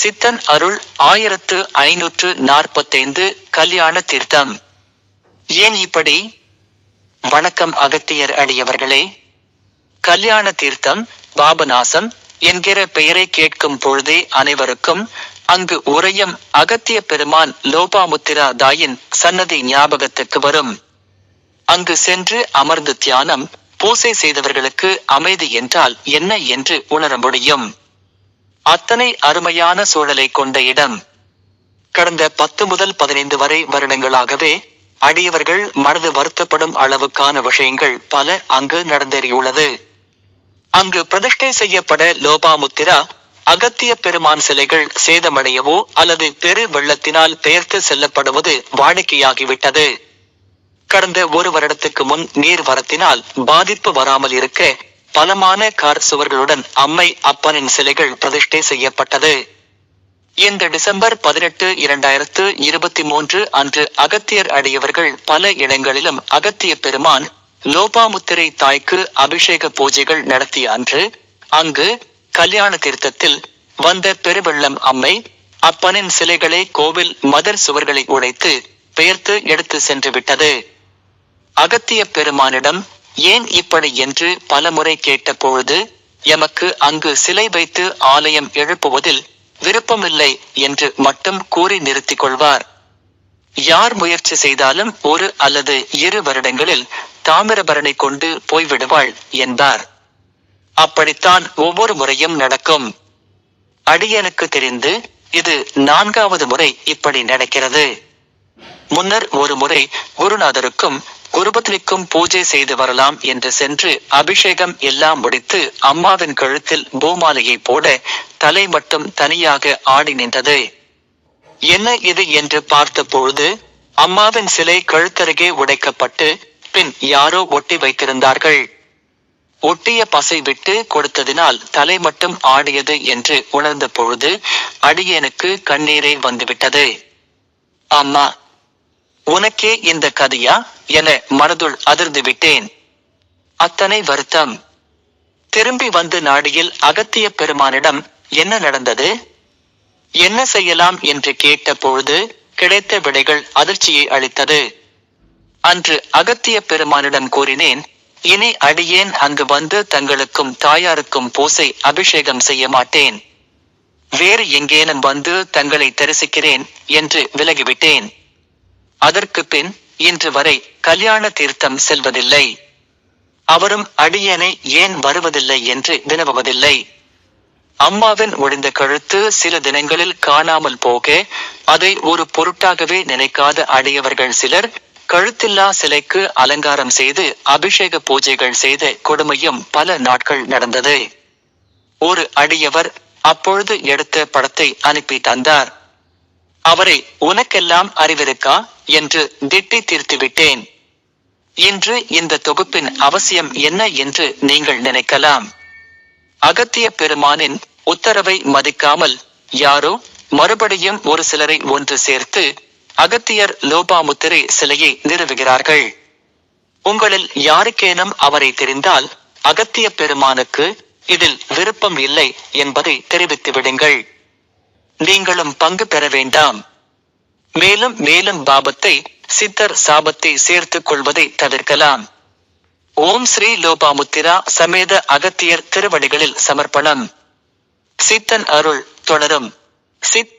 சித்தன் அருள் 1545 கல்யாண தீர்த்தம். ஏன் இப்படி? வணக்கம் அகத்தியர் அடியவர்களே. கல்யாண தீர்த்தம், பாபநாசம் என்கிற பெயரை கேட்கும் பொழுதே அனைவருக்கும் அங்கு உறையும் அகத்திய பெருமான் லோபாமுத்திரா தாயின் சன்னதி ஞாபகத்துக்கு வரும். அங்கு சென்று அமர்ந்து தியானம், பூசை செய்தவர்களுக்கு அமைதி என்றால் என்ன என்று உணர முடியும். அத்தனை அருமையான சூழலை கொண்ட இடம். கடந்த 10 முதல் 15 வரை வருடங்களாகவே அடியவர்கள் மனது வருத்தப்படும் அளவுக்கான விஷயங்கள் பல அங்கு நடந்தேறியுள்ளது. அங்கு பிரதிஷ்டை செய்யப்பட லோபாமுத்திரா அகத்திய பெருமான் சிலைகள் சேதமடையவோ அல்லது பெரு வெள்ளத்தினால் பெயர்த்து செல்லப்படுவது வாடிக்கையாகிவிட்டது. கடந்த 1 வருடத்துக்கு முன் நீர் வரத்தினால் பாதிப்பு வராமல் இருக்க பலமான கார் சுவர்களுடன் அம்மை அப்பனின் சிலைகள் பிரதிஷ்டை செய்யப்பட்டது. இந்த டிசம்பர் 18, 2023 அன்று அகத்தியர் அடியவர்கள் பல இடங்களிலும் அகத்திய பெருமான் லோபாமுத்திரை தாய்க்கு அபிஷேக பூஜைகள் நடத்திய அன்று அங்கு கல்யாண தீர்த்தத்தில் வந்த பெருவெள்ளம் அம்மை அப்பனின் சிலைகளை கோவில் மதர் சுவர்களை உடைத்து பெயர்த்து எடுத்து சென்று விட்டது. அகத்திய பெருமானிடம் ஏன் இப்படி என்று பலமுறை கேட்ட பொழுது எமக்கு அங்கு சிலை வைத்து ஆலயம் எழுப்புவதில் விருப்பமில்லை என்று மட்டும் கூறி நிறுத்திக் கொள்வார். யார் முயற்சி செய்தாலும் 1 அல்லது 2 வருடங்களில் தாமிரபரணி கொண்டு போய்விடுவாள் என்பார். அப்படித்தான் ஒவ்வொரு முறையும் நடக்கும். அடியனுக்கு தெரிந்து இது 4வது முறை இப்படி நடக்கிறது. முன்னர் ஒரு முறை குருநாதருக்கும் குருபத்னிக்கும் பூஜை செய்து வரலாம் என்று சென்று அபிஷேகம் எல்லாம் முடித்து அம்மாவின் கழுத்தில் பூமாலையை போட தலை மட்டும் தனியாக ஆடி நின்றது. என்ன இது என்று பார்த்த பொழுது அம்மாவின் சிலை கழுத்தருகே உடைக்கப்பட்டு பின் யாரோ ஒட்டி வைத்திருந்தார்கள். ஒட்டிய பசை விட்டு கொடுத்ததினால் தலை மட்டும் ஆடியது என்று உணர்ந்த பொழுது அடியேனுக்கு கண்ணீரே வந்துவிட்டது. அம்மா, உனக்கே இந்த கதையா என மனதுள் அதிர்ந்து விட்டேன். அத்தனை வருத்தம். திரும்பி வந்து நாடியில் அகத்திய பெருமானிடம் என்ன நடந்தது, என்ன செய்யலாம் என்று கேட்ட பொழுது கிடைத்த விடைகள் அதிர்ச்சியை அளித்தது. அன்று அகத்திய பெருமானிடம் கூறினேன், இனி அடியேன் அங்கு வந்து தங்களுக்கும் தாயாருக்கும் பூசை அபிஷேகம் செய்ய மாட்டேன். வேறு எங்கேனும் வந்து தங்களை தரிசிக்கிறேன் என்று விலகிவிட்டேன். அதற்கு பின் இன்று வரை கல்யாண தீர்த்தம் செல்வதில்லை. அவரும் அடியேனை ஏன் வருவதில்லை என்று வினவுவதில்லை. அம்மாவின் ஒழிந்த கழுத்து சில தினங்களில் காணாமல் போக அதை ஒரு பொருட்டாகவே நினைக்காத அடியவர்கள் சிலர் கழுத்தில்லா சிலைக்கு அலங்காரம் செய்து அபிஷேக பூஜைகள் செய்த கொடுமையும் பல நாட்கள் நடந்தது. ஒரு அடியவர் அப்பொழுது எடுத்த படத்தை அனுப்பி தந்தார். அவரை உனக்கெல்லாம் அறிவிருக்கா என்று திட்டி தீர்த்து விட்டேன். இன்று இந்த தொகுப்பின் அவசியம் என்ன என்று நீங்கள் நினைக்கலாம். அகத்திய பெருமானின் உத்தரவை மதிக்காமல் யாரோ மறுபடியும் ஒரு சிலரை ஒன்று சேர்த்து அகத்தியர் லோபாமுத்திரை சிலையை நிறுவுகிறார்கள். உங்களில் யாருக்கேனும் அவரை தெரிந்தால் அகத்திய பெருமானுக்கு இதில் விருப்பம் இல்லை என்பதை தெரிவித்து விடுங்கள். நீங்களும் பங்கு பெற வேண்டாம். மேலும் மேலும் பாபத்தை, சித்தர் சாபத்தை சேர்த்துக் கொள்வதை தவிர்க்கலாம். ஓம் ஸ்ரீ லோபாமுத்திரா சமேத அகத்தியர் திருவடிகளில் சமர்ப்பணம். சித்தன் அருள் தொடரும். சித்